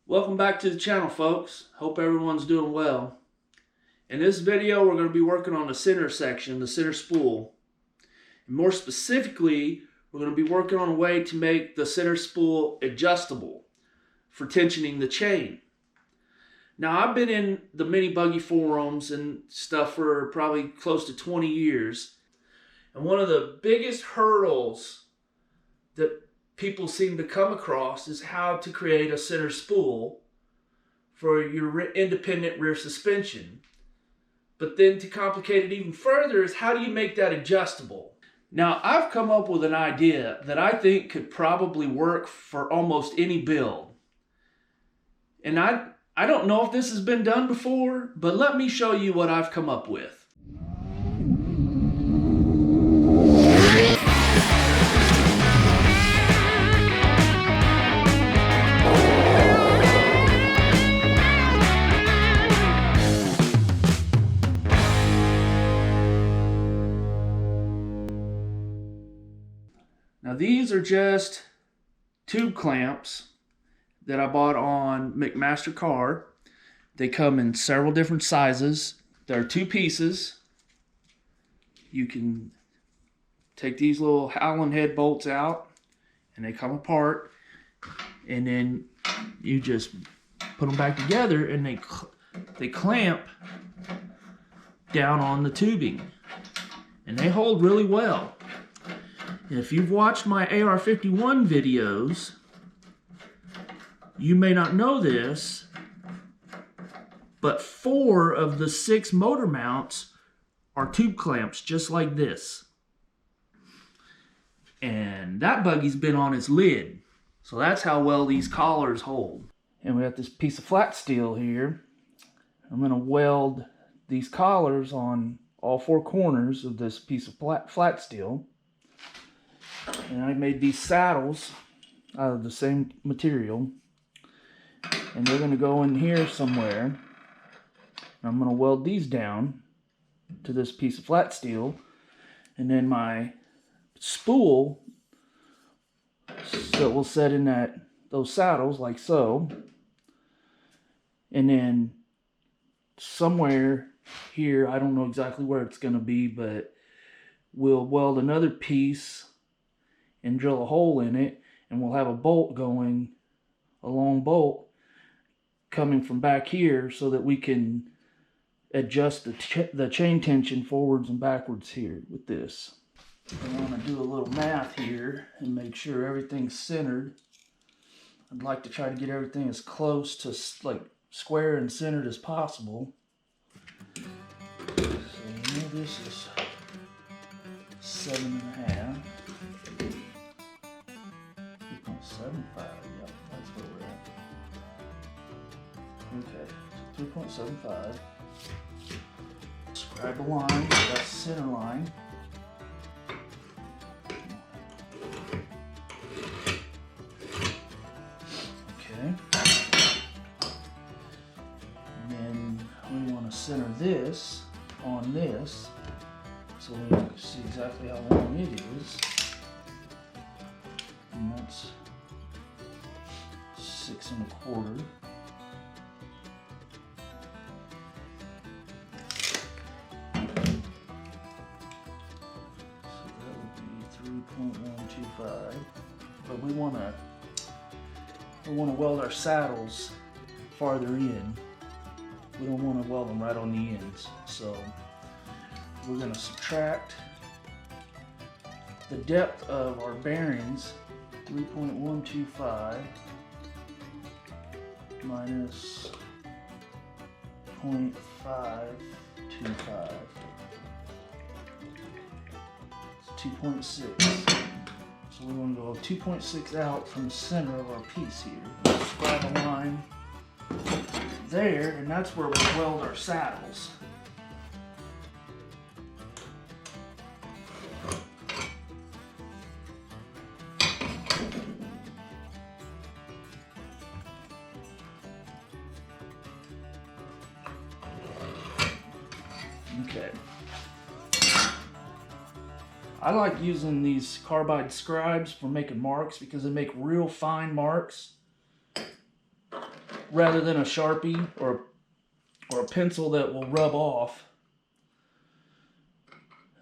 Welcome back to the channel, folks. Hope everyone's doing well. In this video, we're going to be working on the center section, the center spool. And more specifically, we're going to be working on a way to make the center spool adjustable for tensioning the chain. Now, I've been in the mini buggy forums and stuff for probably close to 20 years. And one of the biggest hurdles that people seem to come across is how to create a center spool for your independent rear suspension. But then to complicate it even further is how do you make that adjustable? Now, I've come up with an idea that I think could probably work for almost any build. And I don't know if this has been done before, but let me show you what I've come up with. Now these are just tube clamps that I bought on McMaster-Carr. They come in several different sizes. There are two pieces. You can take these little Allen head bolts out and they come apart, and then you just put them back together and they clamp down on the tubing and they hold really well. If you've watched my AR-51 videos, you may not know this, but 4 of the 6 motor mounts are tube clamps just like this. And that buggy's been on its lid, so that's how well these collars hold. And we got this piece of flat steel here. I'm going to weld these collars on all 4 corners of this piece of flat steel. And I made these saddles out of the same material, and they're going to go in here somewhere. And I'm going to weld these down to this piece of flat steel, and then my spool so will set in those saddles like so, and then somewhere here, I don't know exactly where it's going to be, but we'll weld another piece and drill a hole in it, and we'll have a bolt going, a long bolt coming from back here so that we can adjust the chain tension forwards and backwards here with this. I want to do a little math here and make sure everything's centered. I'd like to try to get everything as close to like square and centered as possible. So this is 7.5. 2.75, yep, that's where we're at. Okay, so 2.75. Scribe a line, that's the center line. Okay. And then we want to center this on this so we can see exactly how long it is. And that's 6 1/4. So that would be 3.125. But we want to weld our saddles farther in. We don't want to weld them right on the ends. So we're going to subtract the depth of our bearings, 3.125 minus 0.525. It's 2.6. So we want to go 2.6 out from the center of our piece here. We'll scribe a line there, and that's where we weld our saddles. Okay. I like using these carbide scribes for making marks because they make real fine marks. rather than a Sharpie or a pencil that will rub off.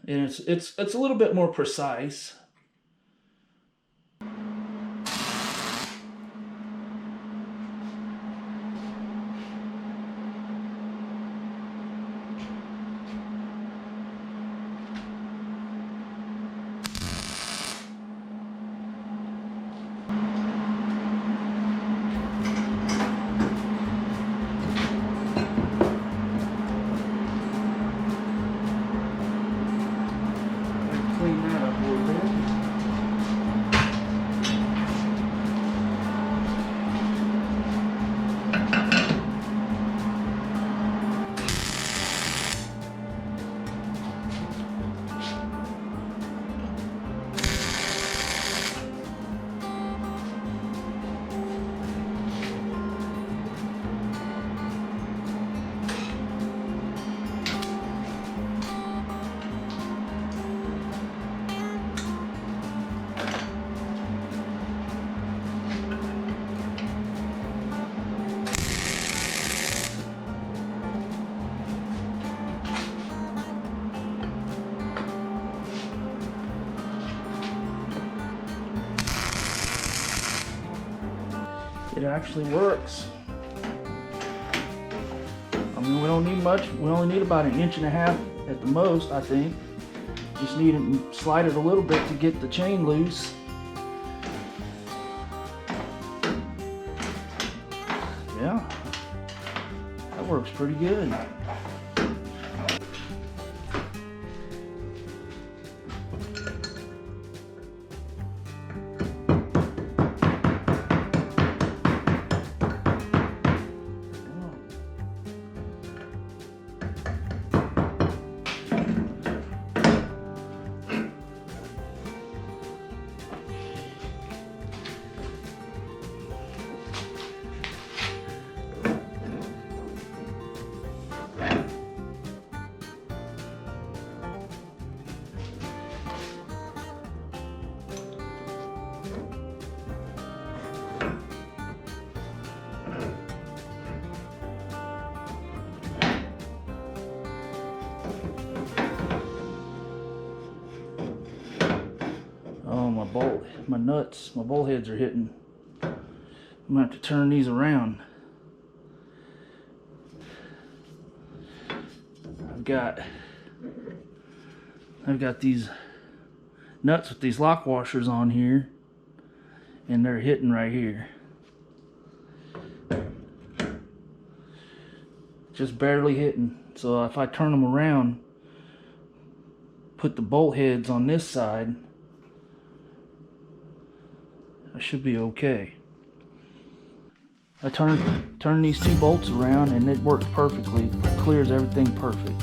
And it's a little bit more precise. Clean that up a little bit. It actually works. I mean, we don't need much. We only need about 1.5 inches at the most, I think. Just need to slide it a little bit to get the chain loose. Yeah, that works pretty good. My nuts, my bolt heads are hitting. I'm gonna have to turn these around. I've got these nuts with these lock washers on here, and they're hitting right here. Just barely hitting. So if I turn them around, put the bolt heads on this side, I should be okay. I turn these two bolts around and it works perfectly. It clears everything perfect.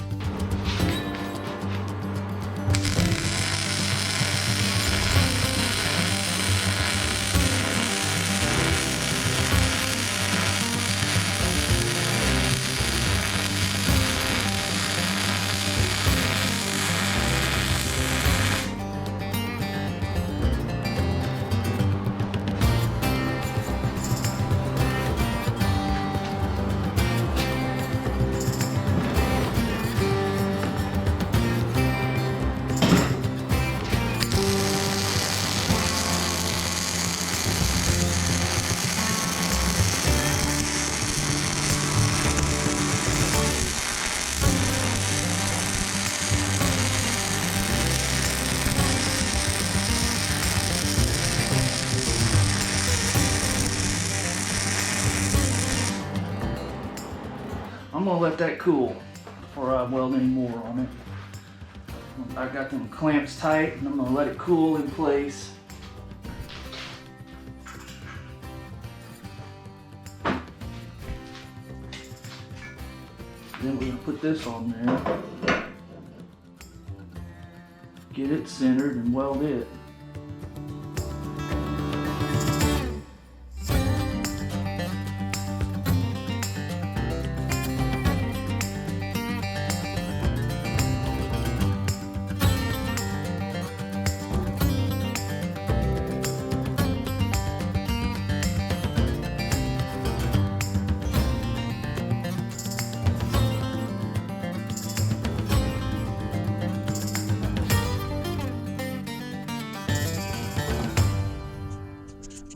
I'm gonna let that cool before I weld any more on it. I got them clamps tight and I'm gonna let it cool in place. Then we're gonna put this on there, get it centered and weld it.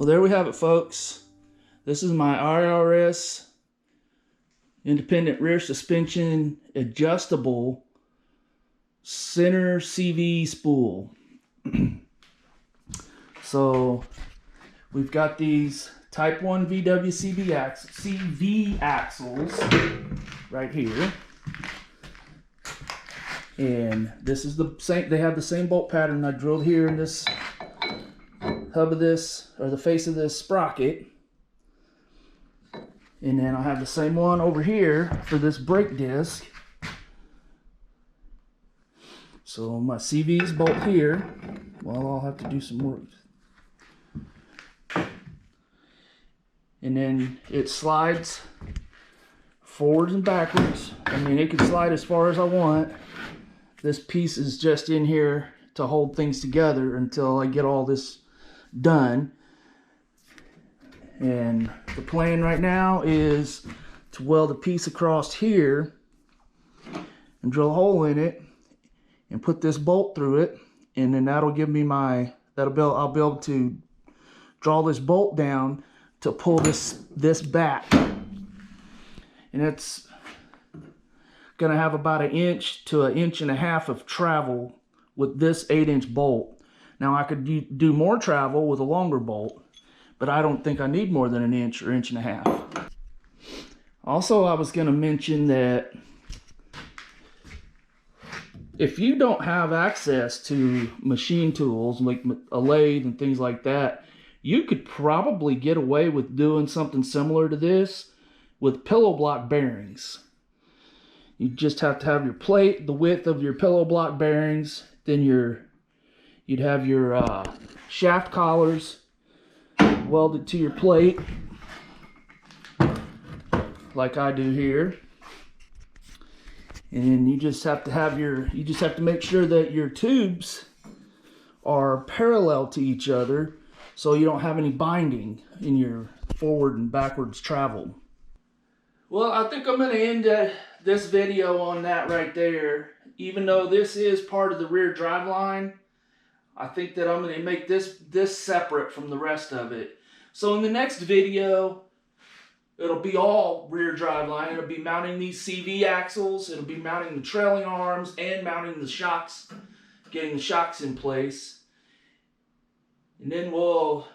Well, there we have it, folks. This is my IRS independent rear suspension adjustable center CV spool. So we've got these Type 1 CV axles right here. And this is the same, they have the same bolt pattern I drilled here in this hub of this, or the face of this sprocket. And then I'll have the same one over here for this brake disc. So my CVs bolt here. Well, I'll have to do some work. And then it slides forwards and backwards. I mean, it can slide as far as I want. This piece is just in here to hold things together until I get all this done. And the plan right now is to weld a piece across here and drill a hole in it and put this bolt through it, and then that'll give me my, I'll be able to draw this bolt down to pull this back. And it's gonna have about 1 inch to 1.5 inches of travel with this 8-inch bolt. Now I could do more travel with a longer bolt, but I don't think I need more than 1 inch or 1.5 inches. Also, I was gonna mention that if you don't have access to machine tools like a lathe and things like that, you could probably get away with doing something similar to this with pillow block bearings. You just have to have your plate the width of your pillow block bearings. Then you'd have your shaft collars welded to your plate, like I do here. And you just have to make sure that your tubes are parallel to each other, so you don't have any binding in your forward and backwards travel. Well, I think I'm going to end this video on that right there. Even though this is part of the rear drive line, I think that I'm going to make this separate from the rest of it. So in the next video, it'll be all rear drive line. It'll be mounting these CV axles. It'll be mounting the trailing arms and mounting the shocks, getting the shocks in place. And then we'll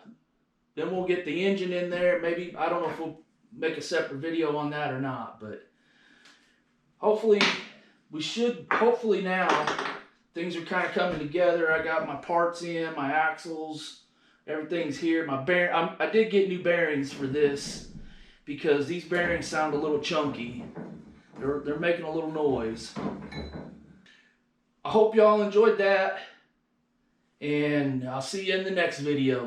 get the engine in there. Maybe, I don't know if we'll make a separate video on that or not, but hopefully now things are kind of coming together. I got my parts in, my axles, everything's here. I did get new bearings for this because these bearings sound a little chunky. They're making a little noise. I hope y'all enjoyed that, and I'll see you in the next video.